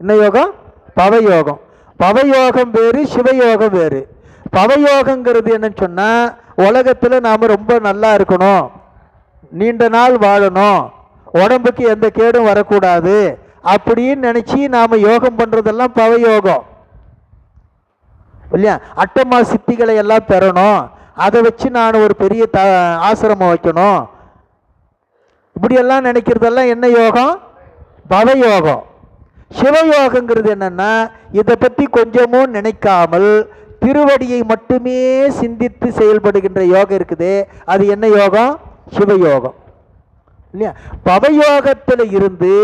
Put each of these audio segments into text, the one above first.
என்ன யோகம்? பவயோகம். பவயோகம் வேறு, சிவயோகம் வேறு. பவயோகங்கிறது என்னன்னு சொன்னா, உலகத்துல நாம ரொம்ப நல்லா இருக்கணும், நீண்ட நாள் வாழணும், உடம்புக்கு எந்த கேடும் வரக்கூடாது அப்படின்னு நினைச்சு நாம யோகம் பண்றதெல்லாம் பவயோகம் இல்லையா? அட்டமா சித்திகளை எல்லாம் பெறணும், அதை வச்சு நான் ஒரு பெரிய ஆசிரமம் வைக்கணும், இப்படியெல்லாம் நினைக்கிறதெல்லாம் என்ன யோகம்? பவயோகம். சிவயோகங்கிறது என்னன்னா, இதை பற்றி கொஞ்சமும் நினைக்காமல் திருவடியை மட்டுமே சிந்தித்து செயல்படுகின்ற யோகம் இருக்குது. அது என்ன யோகம்? சிவயோகம் இல்லையா? பவயோகத்தில் இருந்து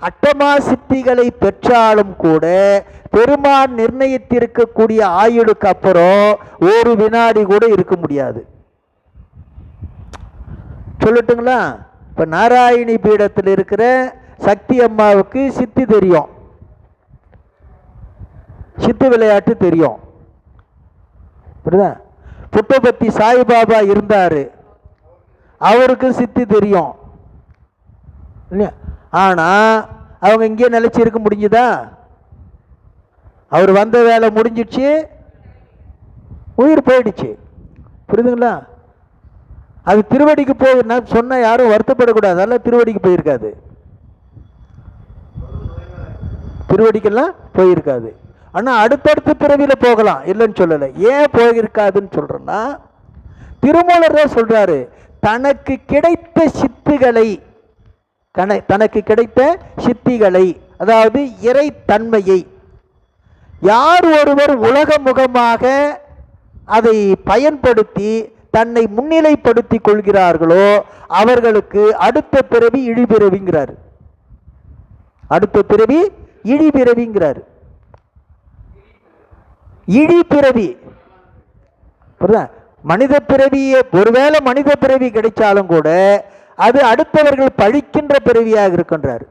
அட்டமா சித்திகளை பெற்றாலும் கூட பெருமான் நிர்ணயித்திருக்கக்கூடிய ஆயுளுக்கு அப்புறம் ஒரு வினாடி கூட இருக்க முடியாது. சொல்லட்டுங்களா? இப்போ நாராயணி பீடத்தில் இருக்கிற சக்தி அம்மாவுக்கு சித்தி தெரியும், சித்து விளையாட்டு தெரியும். புரியுதா? புட்டபர்த்தி சாய்பாபா இருந்தார், அவருக்கு சித்தி தெரியும் இல்லையா? ஆனால் அவங்க இங்கே நிலைச்சி இருக்க முடிஞ்சுதா? அவர் வந்த வேலை முடிஞ்சிடுச்சு, உயிர் போயிடுச்சு. புரியுதுங்களா? அது திருவடிக்கு போய் நான் சொன்ன யாரும் வருத்தப்படக்கூடாது, அதெல்லாம் திருவடிக்கு போயிருக்காது, திருவடிக்கெல்லாம் போயிருக்காது. ஆனால் அடுத்தடுத்த பிறவியில் போகலாம், இல்லைன்னு சொல்லலை. ஏன் போயிருக்காதுன்னு சொல்கிறேன்னா, திருமூலர் தான் சொல்கிறாரு, தனக்கு கிடைத்த சித்துகளை, தனக்கு கிடைத்த சித்திகளை, அதாவது இறைத்தன்மையை யார் ஒருவர் உலக முகமாக அதை பயன்படுத்தி தன்னை முன்னிலைப்படுத்தி கொள்கிறார்களோ அவர்களுக்கு அடுத்த பிறவி இழிபிறவிங்கிறார். அடுத்த பிறவி இழிபிறவிங்கிறார். இழிபிறவி மனித பிறவியே, ஒருவேளை மனித பிறவி கிடைச்சாலும் கூட அது அடுத்தவர்கள் பழிக்கின்ற பிறவியாக இருக்கின்றார்.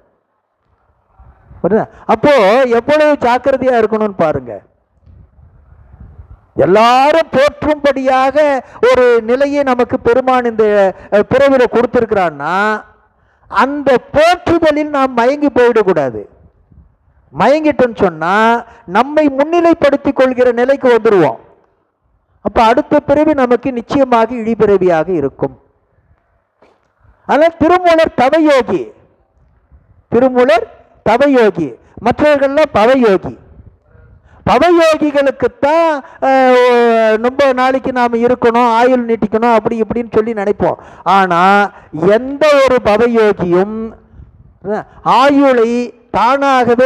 அப்போ எவ்வளவு ஜாக்கிரதையா இருக்கணும்னு பாருங்க. எல்லாரும் போற்றும்படியாக ஒரு நிலையை நமக்கு பெருமான் இந்த பிறவில கொடுத்திருக்கிறான்னா, அந்த போற்றுதலில் நாம் மயங்கி போயிடக்கூடாது. மயங்கிட்டோன்னு சொன்னா நம்மை முன்னிலைப்படுத்தி கொள்கிற நிலைக்கு வந்துடுவோம். அப்ப அடுத்த பிறவி நமக்கு நிச்சயமாக இழிபிறவியாக இருக்கும். ஆனால் திருமூலர் தவயோகி, திருமூலர் தவயோகி, மற்றவர்கள்லாம் பவயோகி. பவயோகிகளுக்குத்தான் ரொம்ப நாளைக்கு நாம் இருக்கணும், ஆயுள் நீட்டிக்கணும், அப்படி இப்படின்னு சொல்லி நினைப்போம். ஆனால் எந்த ஒரு பவயோகியும் ஆயுளை தானாகவே